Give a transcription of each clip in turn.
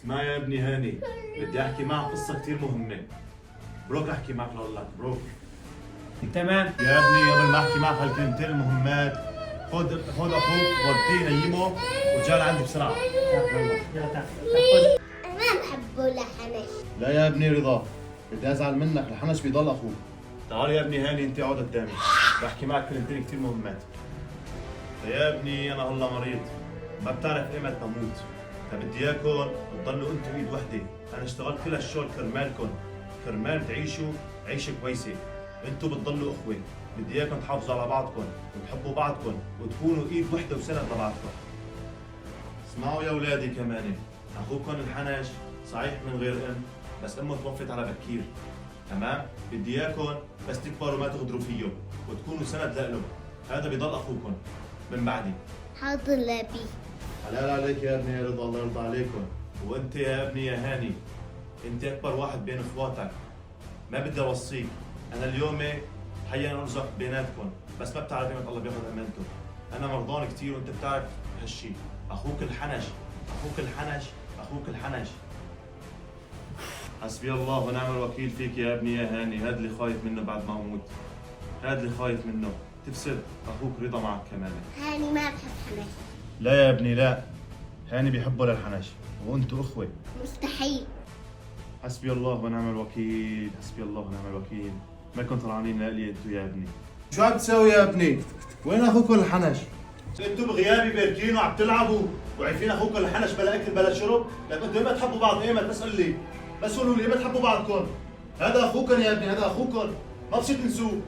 اسمع يا ابني هاني، بدي احكي معك قصة كثير مهمة. بروك احكي معك لأقول لك بروك. تمام يا ابني قبل ما احكي معك هالكلمتين المهمات، خذ اخوك وديه نيمه وجال عندي بسرعة. يلا تعال. أنا ما بحبه لحنش. لا يا ابني رضا، بدي ازعل منك، الحنش بيضل اخوك. تعال يا ابني هاني، انت اقعد قدامي، بحكي معك كلمتين كثير مهمات. يا ابني انا هلا مريض، ما بتعرف ايمت بموت، فبدي اياكم تضلوا انتوا ايد وحده، انا اشتغلت كل هالشغل كرمالكم، كرمال تعيشوا عيشه كويسه، انتوا بتضلوا اخوه، بدي اياكم تحافظوا على بعضكم وتحبوا بعضكم وتكونوا ايد وحده وسند لبعضكم. اسمعوا يا اولادي كمان، اخوكم الحنش صحيح من غير ام، بس امه توفت على بكير، تمام؟ بدي اياكم بس تكبروا ما تغدروا فيه وتكونوا سند له، هذا بضل اخوكم من بعدي. حاضر لبي. حلال عليك يا ابني يا رضا، الله يرضى عليكم. وانت يا ابني يا هاني، انت اكبر واحد بين اخواتك، ما بدي اوصيك، انا اليوم حيا ارزق بيناتكم، بس ما بتعرف ايمتى الله بياخذ امانته. انا مرضان كثير وانت بتعرف هالشيء، اخوك الحنش، اخوك الحنش، اخوك الحنش. حسبي الله ونعم الوكيل فيك يا ابني يا هاني، هذا اللي خايف منه بعد ما اموت، هذا اللي خايف منه، تفسد اخوك رضا معك كمان. هاني ما بحب حنش. لا يا ابني لا، هاني بيحبه للحنش وانتوا اخوه. مستحيل. حسبي الله ونعم الوكيل، حسبي الله ونعم الوكيل. مالكم طلعانين لإلي انتوا يا ابني؟ شو عم تسوي يا ابني؟ وين اخوكم الحنش؟ انتوا بغيابي باركين وعم تلعبوا وعارفين اخوكم الحنش بلا اكل بلا شرب، لكن انتوا ايمت تحبوا بعض ايمت؟ بس قل لي، بس قولوا لي ايمت تحبوا بعضكم؟ هذا اخوكم يا ابني، هذا اخوكم، ما بصير تنسوه.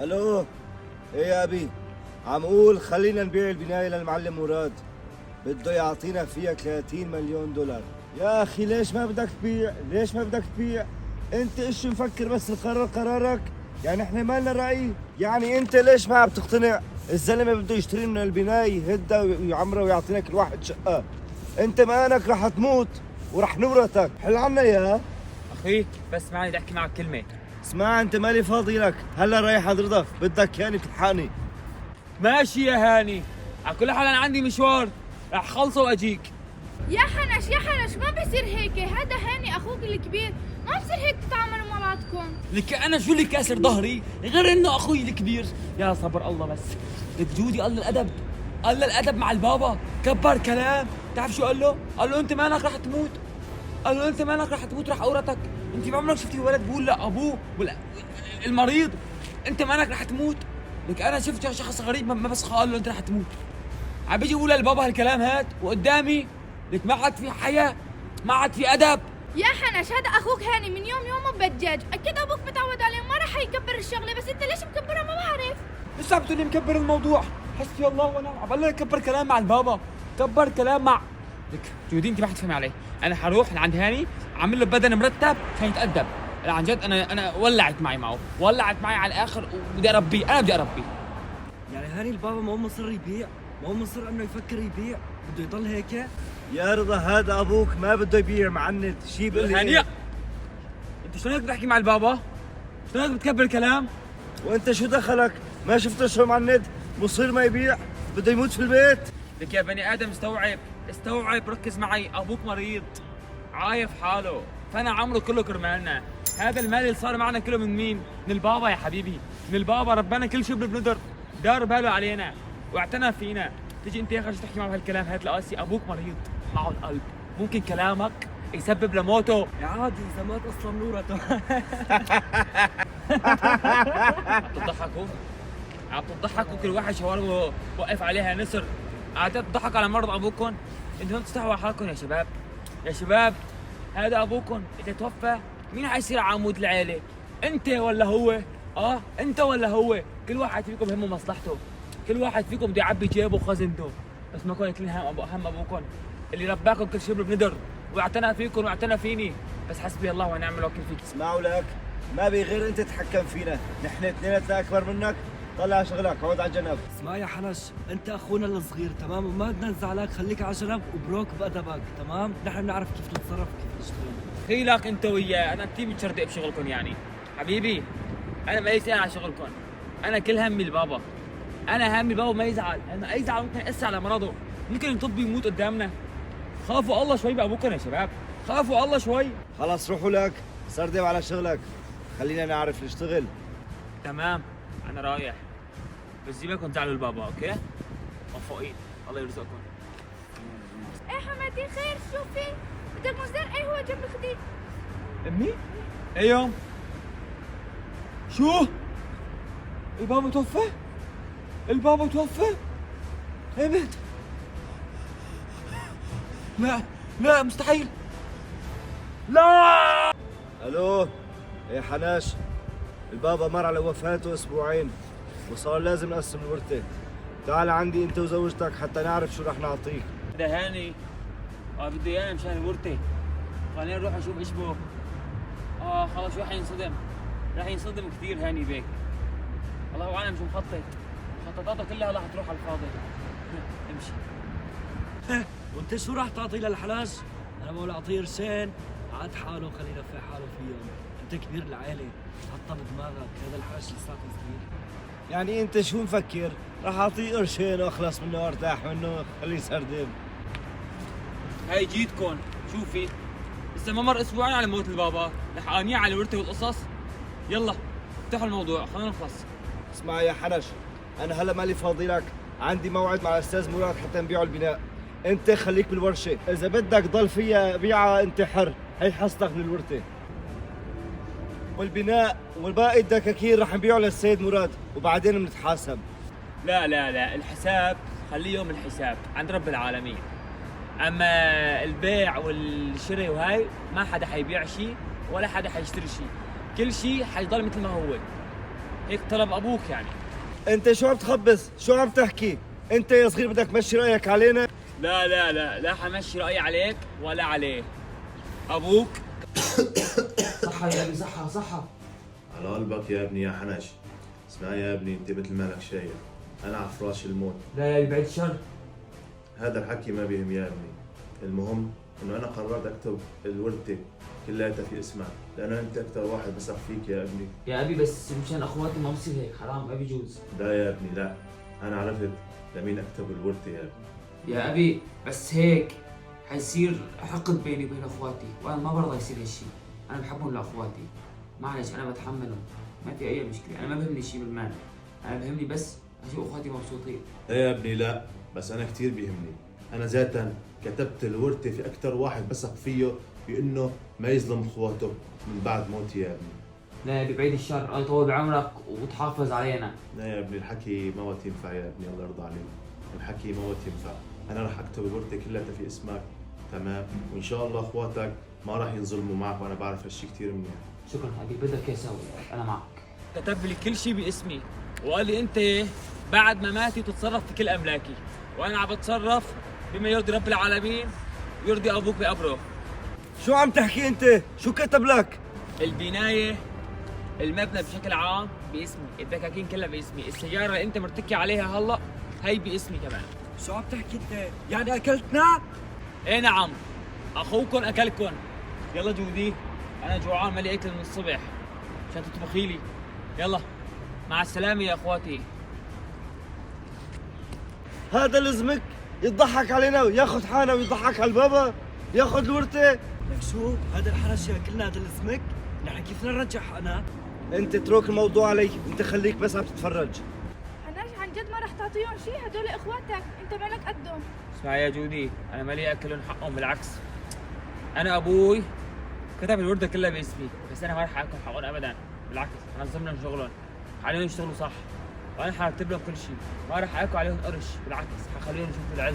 الو، ايه يا ابي؟ عم اقول خلينا نبيع البنايه للمعلم مراد، بده يعطينا فيها 30 مليون دولار. يا اخي ليش ما بدك تبيع؟ ليش ما بدك تبيع؟ انت ايش مفكر بس القرار قرارك؟ يعني احنا ما لنا راي؟ يعني انت ليش ما عم تقتنع؟ الزلمه بده يشتري من البنايه يهدها ويعمرها ويعطينا كل واحد شقه. انت مانك رح تموت ورح نورثك، حل عنا يا اخي بس معي بدي احكي معك كلمه. اسمع، انت مالي فاضي لك، هلا رايح عند رضا، بدك يعني تلحقني. ماشي يا هاني، على كل حال انا عندي مشوار رح خلصه واجيك. يا حنش يا حنش، ما بصير هيك، هذا هاني اخوك الكبير، ما بصير هيك تتعاملوا مع بعضكم. لك انا شو اللي كاسر ظهري غير انه اخوي الكبير؟ يا صبر الله بس. لك جودي قال له الادب، قال له الادب مع البابا، كبر كلام. تعرف شو قال له؟ قال له انت مالك رح تموت، قال له انت مالك رح تموت، رح اورثك. انت بعمرك شفتي ولد بقول لابوه المريض انت مالك رح تموت؟ لك انا شفت شخص غريب ما بس قال له انت رح تموت، عم بيجي يقول للبابا هالكلام هاد وقدامي. لك ما عاد في حياة، ما عاد في ادب. يا حنش هذا اخوك هاني من يومه بدجاج، اكيد ابوك متعود عليه ما راح يكبر الشغله، بس انت ليش مكبرها ما بعرف. لسه عم تقولي مكبر الموضوع؟ حسبي الله ونعم، عم بقول لك كبر كلام مع البابا، كبر كلام مع لك جودي. انت ما حتفهمي علي، انا حروح لعند هاني اعمل له بدن مرتب عشان يتادب. لا عن جد انا ولعت معي معه، ولعت معي على الاخر وبدي اربيه، انا بدي اربيه. يعني هاني البابا ما هو مصر يبيع، ما هو مصر انه يفكر يبيع، بده يضل هيك؟ يا رضا هذا ابوك ما بده يبيع معند، شي بقول لي هاني انت شلون هيك بتحكي مع البابا؟ شلون هيك بتكبر كلام؟ وانت شو دخلك؟ ما شفت شو معند؟ مصير ما يبيع، بده يموت في البيت. لك يا بني ادم استوعب، استوعب، ركز معي، ابوك مريض عايف حاله، فانا عمره كله كرمالنا. هذا المال اللي صار معنا كله من مين؟ من البابا يا حبيبي، من البابا. ربنا كل شيء بنقدر، دار باله علينا واعتنى فينا. تيجي انت يا اخي تحكي معه بهالكلام هاد القاسي؟ ابوك مريض معه القلب، ممكن كلامك يسبب لموته. يا عادي اذا مات اصلا نورته. عم تضحكوا، عم تضحكوا، كل واحد شواربه وقف عليها نسر. قاعدين تضحكوا على مرض ابوكم؟ انتوا ما بتستحوا على حالكم يا شباب، يا شباب. هذا ابوكم اذا توفى مين حيصير عمود العيله؟ انت ولا هو؟ انت ولا هو؟ كل واحد فيكم بهمه مصلحته، كل واحد فيكم بده يعبي جيبه وخزنته، بس ما كون كل هم ابوكم اللي رباكم كل شيء بندر واعتنى فيكم واعتنى فيني. بس حسبي الله ونعم الوكيل فيك. اسمعوا لك، ما بي غير انت تتحكم فينا، نحن اثنيناتنا اكبر منك، طلع شغلك، اقعد على جنب. اسمع يا حنش، انت اخونا الصغير تمام، وما بدنا نزعلك، خليك على جنب وبروك بادبك تمام، نحن بنعرف كيف نتصرف كيف نشتغل. دخيلك انت وياه، انا كثير متشردق بشغلكم يعني. حبيبي انا ما يسأل على شغلكم، انا كل همي البابا. انا همي البابا ما يزعل، انا يزعل ممكن يأثر على مرضه، ممكن يطب يموت قدامنا. خافوا الله شوي بابوكم يا شباب، خافوا الله شوي. خلص روحوا لك، سردب على شغلك، خلينا نعرف نشتغل. تمام انا رايح، بس جيبكم تزعلوا البابا اوكي؟ موفقين، الله يرزقكم. ايه حماتي خير شوفي بدك مصدر قهوة جنب خدي. امي؟ ايوه شو؟ البابا توفى؟ البابا توفى؟ ابد؟ لا لا مستحيل. لا الو يا حناش، البابا مر على وفاته اسبوعين وصار لازم نقسم الورثة. تعال عندي انت وزوجتك حتى نعرف شو رح نعطيك. ده هاني بدي اياه مشان الورثة، خلينا نروح نشوف ايش بو. خلص شو حينصدم، رح ينصدم كثير هاني بيك. الله اعلم شو مخطط، خططاته كلها راح تروح على الفاضي. امشي. وانت شو راح تعطي للحلاج؟ انا بقول اعطيه قرشين عاد حاله خليه يلفع حاله فيهم. انت كبير العائله، حطها بدماغك، هذا الحاج لساته صغير. يعني انت شو مفكر؟ رح اعطيه قرشين واخلص منه وارتاح منه، خليه يسردب. هاي جيتكم شوفي، لسه ما مر اسبوعين على موت البابا، لحقانيه على الورثة والقصص. يلا افتحوا الموضوع خلينا نخلص. اسمع يا حنش، انا هلا مالي فاضي لك، عندي موعد مع الاستاذ مراد حتى نبيعوا البناء. انت خليك بالورشه، اذا بدك ضل فيها بيعها انت حر، هي حصتك من الورثه. والبناء والباقي الدكاكين رح نبيعه للسيد مراد وبعدين بنتحاسب. لا لا لا، الحساب خليه يوم الحساب عند رب العالمين. اما البيع والشراء وهاي ما حدا حيبيع شيء ولا حدا حيشتري شيء، كل شيء حيضل مثل ما هو. هيك طلب ابوك يعني. انت شو عم تخبص؟ شو عم تحكي؟ انت يا صغير بدك تمشي رايك علينا؟ لا لا لا لا حمشي رأيي عليك ولا عليه. ابوك صحة يا ابني، صحة صحة. على قلبك يا ابني يا حنش. اسمع يا ابني، انت مثل مالك شايف، انا على فراش الموت. لا يا ابني بعد الشر. هذا الحكي ما بيهم يا ابني، المهم انه انا قررت اكتب الورثة كلها في اسمك، لانه انت اكثر واحد بثق فيك يا ابني. يا ابي بس مشان اخواتي ما بصير هيك، حرام ما بيجوز. لا يا ابني لا، انا عرفت لمين اكتب الورثة يا ابني. يا ابي بس هيك حيصير حقد بيني وبين اخواتي، وانا ما برضى يصير هالشيء. انا بحبهم لاخواتي، معلش انا بتحملهم، ما في اي مشكلة. انا ما بهمني شيء بالمال، انا بهمني بس اشوف اخواتي مبسوطين. لا يا ابني لا، بس انا كثير بيهمني. انا ذاتا كتبت الورثة في اكثر واحد بثق فيه بانه ما يظلم اخواته من بعد موتي يا ابني. لا يا ابي بعيد الشر، الله يطول بعمرك وتحافظ علينا. لا يا ابني الحكي ما وقت ينفع يا ابني، الله يرضى عليك. الحكي ما وقت ينفع. انا راح اكتب الورثة كلها في اسمك، تمام؟ وان شاء الله اخواتك ما راح ينظلموا معك، وانا بعرف هالشيء كثير منيح. شكرا ابي، بدك اياه سوي، انا معك. كتب لي كل شيء باسمي وقال لي انت بعد ما ماتي تتصرف في كل املاكي، وانا عم بتصرف بما يرضي رب العالمين ويرضي ابوك بقبره. شو عم تحكي انت؟ شو كتب لك؟ البنايه، المبنى بشكل عام باسمي، الدكاكين كلها باسمي، السياره اللي انت مرتكي عليها هلا هي باسمي كمان. شو عم تحكي انت؟ يعني اكلتنا؟ ايه نعم، اخوكم اكلكم. يلا جودي انا جوعان مالي اكل من الصبح عشان تطبخي لي. يلا مع السلامه يا اخواتي. هذا لزمك يضحك علينا وياخذ حالنا ويضحك على البابا، ياخذ الورثة. لك شو؟ هذا الحرش ياكلنا، هذا لازمك؟ نحن كيف بدنا نرجع حقنا؟ انت اترك الموضوع علي، انت خليك بس عم تتفرج. حناش عن جد ما رح تعطيهم شيء، هدول اخواتك انت مالك قدهم. اسمع يا جودي، انا مالي اكلهم حقهم، بالعكس انا ابوي كتب الورده كلها باسمي، بس انا ما رح اكل حقهم ابدا، بالعكس حنظم لهم شغلهم، خليهم يشتغلوا صح، وانا حرتب لهم كل شيء، ما رح اكل عليهم قرش، بالعكس حخليهم يشوفوا العز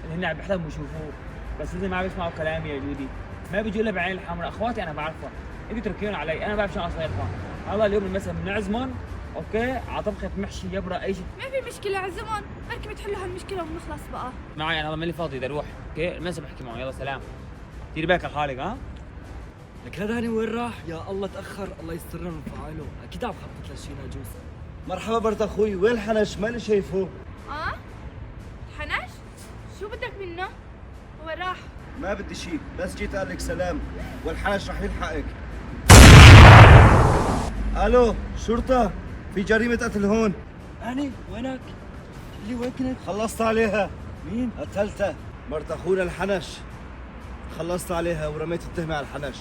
اللي هن عم بيحلموا يشوفوه، بس اذا ما بيسمعوا كلامي يا جودي ما بيجوا الا بعين الحمراء. اخواتي انا بعرفهم، انت تركيهم علي، انا بعرف شو اصايرهم. الله اليوم مثلا بنعزمهم اوكي على طبخه محشي يبرا اي شيء. ما في مشكلة عزمهم، بركي بتحلوا هالمشكلة وبنخلص بقى. معي انا ماني فاضي بدي اروح، اوكي المسا بحكي معه. يلا سلام، دير بالك على حالك. ها لك هذا هاني وين راح؟ يا الله تاخر، الله يستر لنا ونفعله، اكيد عم خطط لشي ناجوز. مرحبا برد اخوي، وين الحنش؟ ماني شايفه. حناش؟ شو بدك منه؟ هو راح. ما بدي شيء، بس جيت اقول لك سلام والحنش رح يلحقك. الو شرطة، في جريمة قتل هون. أني وينك؟ اللي وين كنت؟ خلصت عليها. مين؟ قتلتها، مرت اخونا الحنش. خلصت عليها ورميت التهمة على الحنش.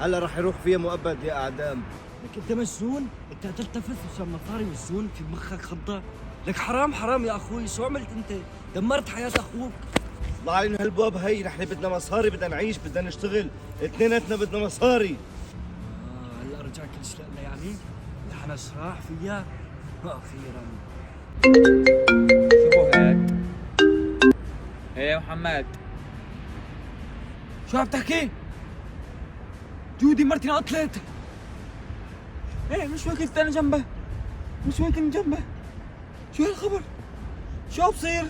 هلا رح يروح فيها مؤبد يا اعدام. لك أنت مجنون؟ أنت قتلت طفل عشان مصاري مجنون؟ في مخك خضة؟ لك حرام حرام يا أخوي، شو عملت أنت؟ دمرت حياة أخوك. طلع علينا هالبواب هي، نحن بدنا مصاري، بدنا نعيش، بدنا نشتغل، اثنيناتنا بدنا مصاري. هلا رجع كل شيء لنا يعني؟ الحنش راح فيها؟ أخيرا. شوفوا هيك. ايه يا محمد، شو عم تحكي؟ جودي مرتي انقتلت. ايه مش ممكن استنى جنبه، مش ممكن جنبه. شو هالخبر؟ شو عم بصير؟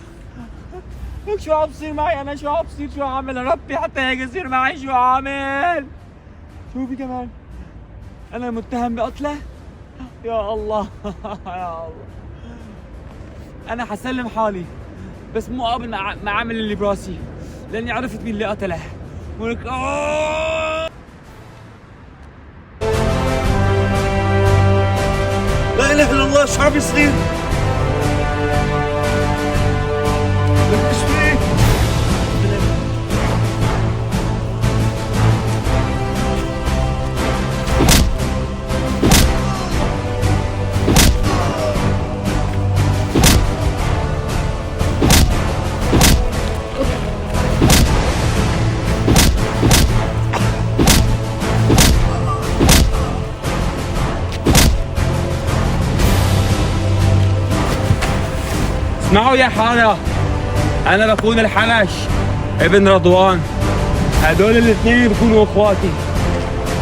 لك شو عم بصير معي انا؟ شو عم بصير؟ شو عامل يا ربي حتى هيك يصير معي؟ شو عامل؟ شوفي كمان انا متهم بقتله؟ يا الله يا الله. انا حسلم حالي بس مو قابل ما عامل اللي براسي، لاني عرفت مين اللي قتله. ولك لا اله الا الله، شو عم بيصير؟ لك ايش في؟ اسمعوا يا حارة، أنا بكون الحنش ابن رضوان. هدول الاثنين بكونوا اخواتي،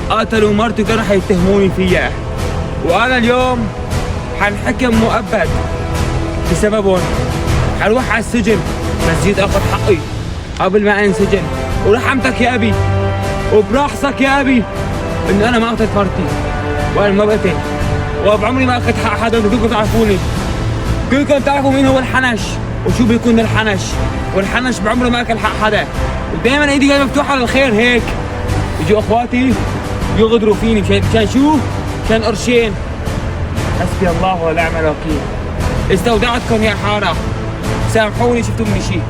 قتلوا مرتي وكانوا حيتهموني فيها، وأنا اليوم حنحكم مؤبد بسببهم. حروح على السجن بس جيت آخذ حقي قبل ما انسجن. ورحمتك يا أبي وبراحصك يا أبي إنه أنا ما قتلت مرتي وأنا ما بقتل، وبعمري ما أخذت حق حدا. وكلكم تعرفوني، كلكم تعرفوا مين هو الحنش وشو بيكون الحنش، والحنش بعمره ما اكل حق حدا، ودائما ايدي جايه مفتوحه للخير. هيك يجوا اخواتي يغدروا فيني مشان شو؟ مشان قرشين. حسبي الله ونعم الوكيل. استودعتكم يا حاره، سامحوني شفتوا مني شيء.